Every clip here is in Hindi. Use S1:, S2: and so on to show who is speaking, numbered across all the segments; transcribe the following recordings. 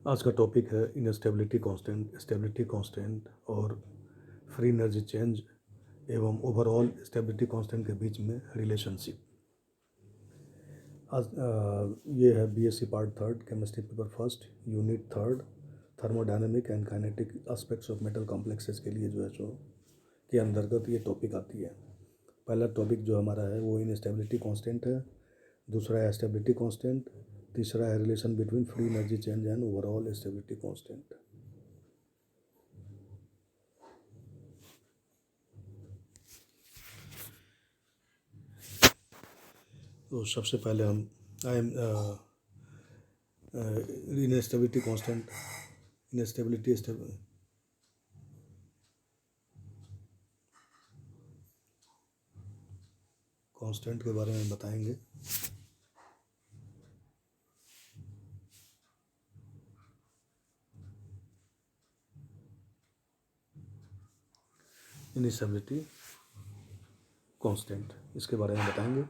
S1: आज का टॉपिक है इनस्टेबिलिटी कांस्टेंट, स्टेबिलिटी कांस्टेंट और फ्री एनर्जी चेंज एवं ओवरऑल स्टेबिलिटी कांस्टेंट के बीच में रिलेशनशिप। आज ये है BSc part third, chemistry paper first, unit third, thermodynamic and kinetic aspects of metal complexes के लिए जो के अंतर्गत ये टॉपिक आती है। पहला टॉपिक जो हमारा है वो इनस्टेबिलिटी कांस्टेंट है, दूसरा है स्टेबिलिटी कांस्टेंट, तीसरा है relation between free energy change and overall stability constant. तो सबसे पहले हम I am instability constant instability constant के बारे में बताएंगे। इनस्टेबिलिटी कांस्टेंट इसके बारे में बताएंगे।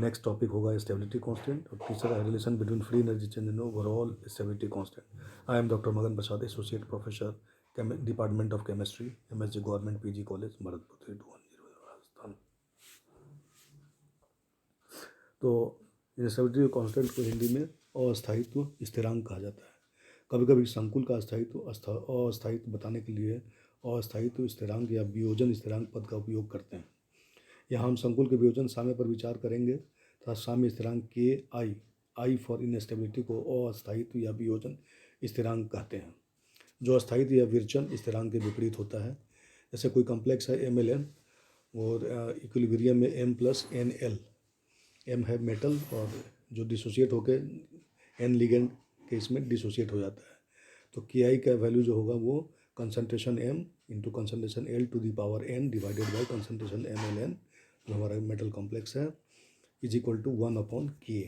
S1: नेक्स्ट टॉपिक होगा स्टेबिलिटी कांस्टेंट और तीसरा है relation between free energy change and overall stability constant. I am doctor Magan Prasad, associate professor, department of chemistry, MSG government PG college, Bharatpur 3210 Rajasthan. तो इंस्टेबिलिटी कांस्टेंट को हिंदी में अस्थायित्व स्थिरांक कहा जाता है। कभी कभी संकुल का अस्थायित्व बताने के लिए अस्थायित्व स्थिरांक या वियोजन स्थिरांक पद का उपयोग करते हैं। यहाँ हम संकुल के वियोजन साम्य पर विचार करेंगे तथा साम्य स्थिरांक के आई फॉर इनस्टेबिलिटी को अस्थायित्व या वियोजन स्थिरांक कहते हैं, जो अस्थायित्व या विरचन स्थिरांक के विपरीत होता है। जैसे कोई कॉम्प्लेक्स है MLN और इक्विलिब्रियम में M+NL, M है मेटल और जो डिसोशिएट होकर N लिगेंड के इसमें डिसोशिएट हो जाता है। तो KI का वैल्यू जो होगा वो concentration M into concentration L to the power N divided by concentration MLN जो हमारा मेटल कॉम्प्लेक्स है इज इक्वल टू 1/K।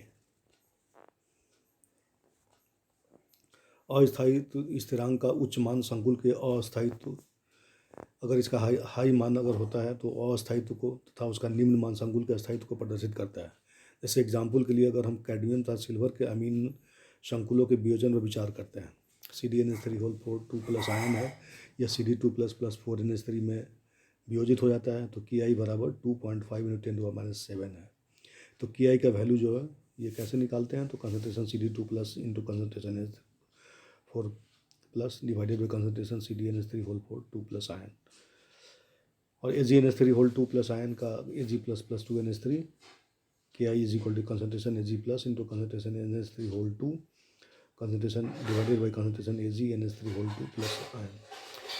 S1: अस्थायित्व स्थिरांक का उच्च मान संकुल के अस्थायित्व, अगर इसका हाई मान अगर होता है तो अस्थायित्व को तथा उसका निम्न मान संकुल के अस्थायित्व को प्रदर्शित करता है। जैसे एग्जाम्पल के लिए अगर हम कैडमियम तथा सिल्वर के अमीन संकुलों के वियोजन पर विचार करते हैं, CdNH3 2+ आयन है या Cd2++ 4NH3 में वियोजित हो जाता है तो KI बराबर 2.5 × 10⁻⁷ है। तो KI का वैल्यू जो है ये कैसे निकालते हैं, तो concentration Cd2+ into concentration H4+ divided by concentration CdNH3 2+ आयन और AgNH3 आयन का Ag++2NH3 KI is equal to concentration Ag+ into concentration NH3 concentration divided by concentration AgNH3 आयन।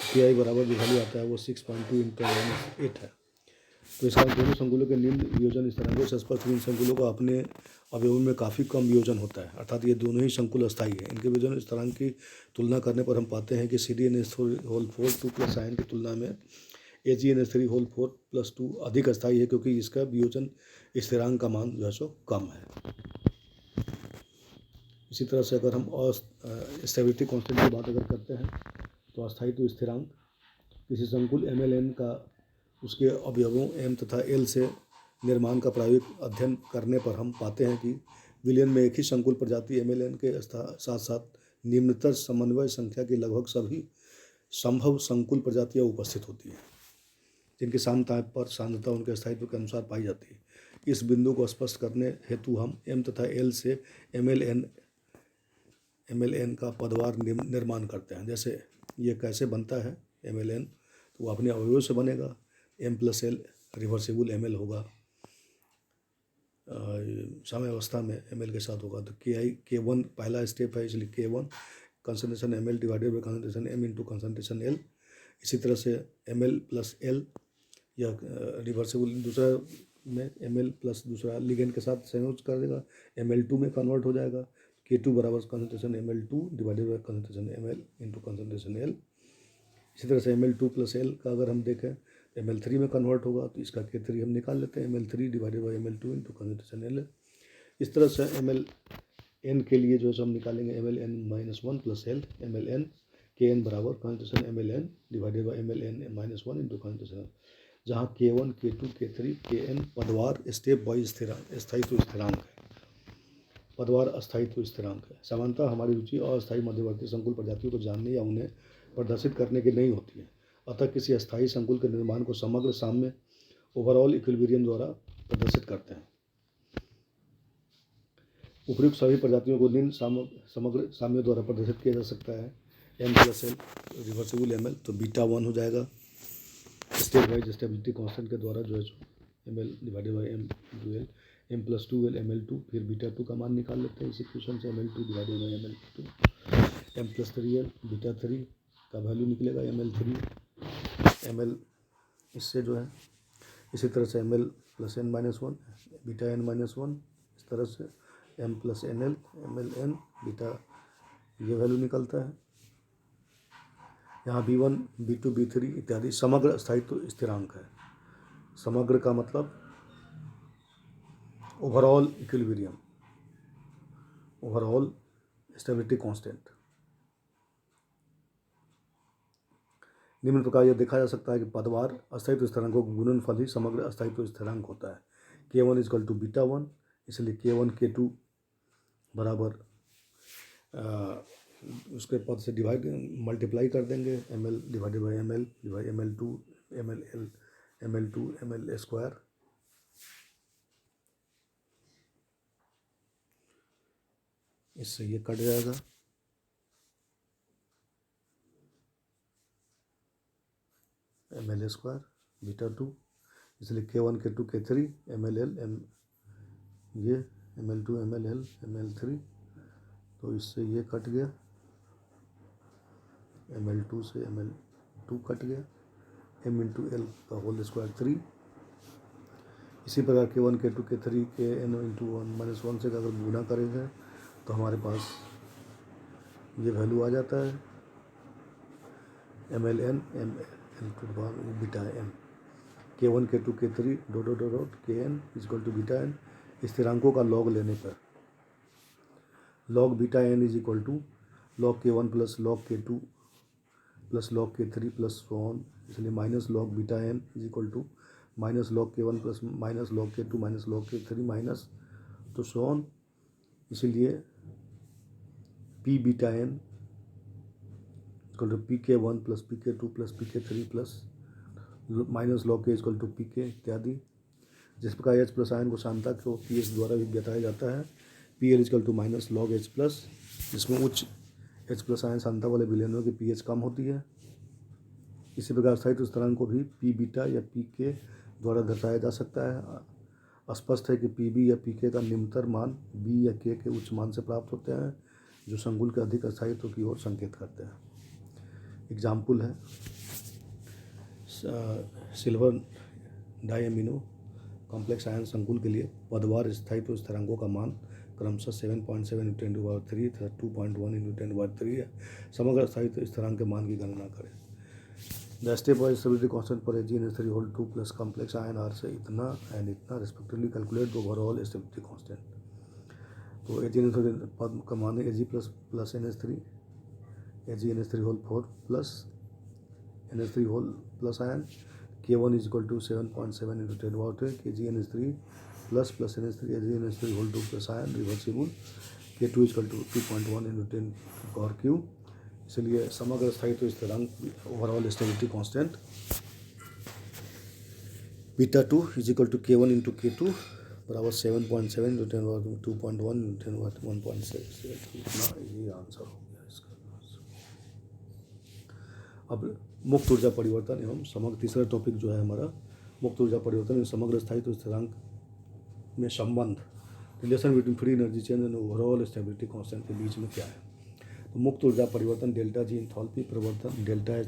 S1: KI बराबर जो वैल्यू आता है वो 6.2 × 10⁻8 है। तो इसका दोनों संकुलों के निम्न वियोजन स्थिरांकों से स्पष्ट इन संकुलों का अपने अवयवों में काफ़ी कम वियोजन होता है, अर्थात ये दोनों ही संकुल अस्थायी है। इनके वियोजन स्थिरांक की तुलना करने पर हम पाते हैं कि CdNH4 2+ आयन की तुलना में AgNH3 2 अधिक अस्थायी है, क्योंकि इसका वियोजन स्थिरांक का मान जो है सो कम है। इसी तरह से अगर हम स्टेबिलिटी कांस्टेंट की बात अगर करते हैं तो अस्थायित्व स्थिरांक किसी संकुल MLN का उसके अवयवों M तथा L से निर्माण का प्रायोगिक अध्ययन करने पर हम पाते हैं कि विलयन में एक ही संकुल प्रजाति MLN के साथ साथ निम्नतर समन्वय संख्या की लगभग सभी संभव संकुल प्रजातियां उपस्थित होती हैं, जिनकी सांद्रता उनके अस्थायित्व के अनुसार पाई जाती है। इस बिंदु को स्पष्ट करने हेतु हम M तथा L से MLN का पदवार निर्माण करते हैं। जैसे ये कैसे बनता है MLN, तो वो अपने अवयवों से बनेगा। M+L रिवर्सिबल ML होगा, समय अवस्था में ML के साथ होगा। तो K1 पहला स्टेप है, इसलिए K1 concentration ML divided by concentration M into concentration L। इसी तरह से ML+L या रिवर्सिबल दूसरा में ML प्लस दूसरा लिगेंड के साथ संयोज कर देगा, ML2 में कन्वर्ट हो जाएगा। K2 बराबर concentration ML2 divided by concentration ML into concentration L। इसी तरह से ML2+L का अगर हम देखें ML3 में कन्वर्ट होगा, तो इसका K3 हम निकाल लेते हैं, ML3 divided by ML2 into concentration L। इस तरह से MLN के लिए जो है हम निकालेंगे MLN-1+L MLN Kn बराबर concentration MLN divided by MLN-1 into concentration, जहाँ K1 K2 K3 Kn पदवार step wise स्थायित्व स्थिरांक है। पदवार अस्थायित्व स्थिरांक है। सामान्यतः हमारी रुचि अस्थायी मध्यवर्ती संकुल प्रजातियों को जानने या उन्हें प्रदर्शित करने की नहीं होती है, अतः किसी अस्थायी संकुल के निर्माण को समग्र साम्य ओवरऑल इक्विलिब्रियम द्वारा प्रदर्शित करते हैं। उपयुक्त सभी प्रजातियों को निम्न समग्र साम्य द्वारा प्रदर्शित किया जा सकता है। M plus L reversible M L, तो बीटा 1 हो जाएगा स्टेट वाइज स्टेबिलिटी कांस्टेंट के द्वारा, जो है M L divided by M into L, M plus 2 L ML2, फिर बीटा 2 का मान निकाल लेते हैं इस इक्वेशन से, ML2 divided by ML2, M plus 3 L, beta 3 का वैल्यू निकलेगा ML3 ML, इससे जो है इसी तरह से ML plus n minus 1 beta n minus 1, इस तरह से m plus NL MLN beta, ये वैल्यू निकलता है। यहाँ B1 B2 B3 इत्यादि समग्र स्थायित्व स्थिरांक है। समग्र का मतलब overall equilibrium, overall stability constant. निम्न प्रकार यह देखा जा सकता है कि पदवार अस्थायित्व स्थिरांकों का गुणनफल ही समग्र अस्थायित्व स्थिरांक होता है। K1 इजकल टू बीटा 1, इसलिए K1 K2 बराबर उसके पद से डिवाइड मल्टीप्लाई कर देंगे, ML divided by ML divide ML2 MLL ML2 ML square, इससे ये कट जाएगा। ML स्क्वायर बीटा 2, इसलिए K1 K2 K3 MLL ये ML2 MLL ML3, तो इससे ये कट गया, ML2 से ML2 कट गया, M इंटू एल का होल स्क्वायर 3। इसी प्रकार K1 K2 K3 के N इंटू 1 से अगर गुना करेंगे तो हमारे पास ये वैल्यू आ जाता है MLN ML to beta M, K1 K2 K3 dot KN is equal to beta N। स्थिरांकों का लॉग लेने पर log beta N is equal to log K1 plus log K2 plus log K3 plus so on, इसलिए minus log beta N is equal to minus log K1 plus minus log K2 minus log K3 minus तो सो ऑन, इसीलिए P beta N equal to PK1 plus PK2 plus PK3 plus minus log K equal to PK इत्यादि। जिस प्रकार H प्लस आयन को सामता को PH द्वारा भी बताया जाता है, PL equal to minus log H plus, जिसमें उच्च H प्लस आयन सांता वाले विलयनों की pH कम होती है। इसी प्रकार अस्थायित्व स्थिरांक को भी P बीटा या PK द्वारा दर्शाया जा सकता है। स्पष्ट है कि PB या PK का निम्नतर मान B या K के उच्च मान से प्राप्त होते हैं, जो संकुल के अधिक अस्थायित्व की ओर संकेत करते हैं। एग्जाम्पल है सिल्वर डाइएमिनो कॉम्प्लेक्स आयन संकुल के लिए पदवार स्थायित्व स्थिरांकों का मान क्रमशः 7.7 इंटू 10³ तथा 2.1 इंटू 10³ है। समग्र स्थायित्व स्थिरांक के मान की गणना करें। The stepwise stability constant for AgNH3 whole 2 plus complex आयन आर से इतना एंड इतना respectively calculate the overall stability constant. तो AgNH3 पद का मान है Ag plus NH3 AgNH3 whole 4 plus NH3 whole plus आयन, K1 is equal to 7.7 into 10³ KgNH3 plus NH3 AgNH3 whole 2 plus आयन reversible, K2 is equal to 2.1 into 10⁻³ इसलिए समग्र स्थायित्व स्थिरांक overall stability constant beta 2 is equal to K1 into K2 बराबर 7.7 इंटू 10⁻²2.1 इंटू 10⁻1.6, ये आंसर हो गया इसका। अब मुक्त ऊर्जा परिवर्तन एवं समग्र, तीसरा टॉपिक जो है हमारा मुक्त ऊर्जा परिवर्तन एवं समग्र स्थायित्व स्थिरांक में संबंध, relation between free energy change and overall stability constant के बीच में क्या है। तो मुक्त ऊर्जा परिवर्तन डेल्टा जी इंथैल्पी परिवर्तन डेल्टा एच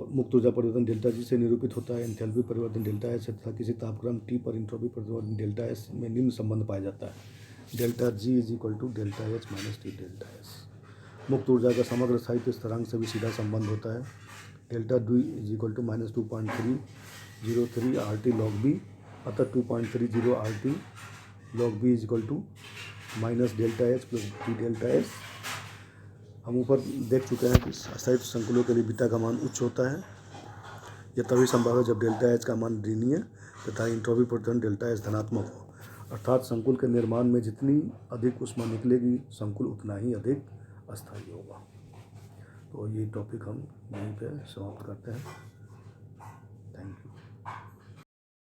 S1: मुक्त ऊर्जा परिवर्तन डेल्टा जी से निरूपित होता है। एंथैल्पी परिवर्तन डेल्टा एच तथा किसी तापक्रम T पर इंट्रोपी परिवर्तन डेल्टा एस में निम्न संबंध पाया जाता है। Delta G is equal to delta H minus T delta S. मुक्त ऊर्जा का समग्र स्थायित्व स्थिरांक से भी सीधा संबंध होता है। Delta D is equal to minus 2.303 RT log B, अतः 2.30 RT log B is equal to minus delta H plus T delta S. हम ऊपर देख चुके हैं कि अस्थायित्व संकुलों के लिए बीटा का मान उच्च होता है। यह तभी संभव है जब डेल्टा एच का मान ऋणीय तथा इंट्रोपी परिवर्तन डेल्टा एच धनात्मक हो, अर्थात संकुल के निर्माण में जितनी अधिक ऊष्मा निकलेगी, संकुल उतना ही अधिक अस्थायी होगा। तो ये टॉपिक हम यहीं पे समाप्त करते हैं। Thank you.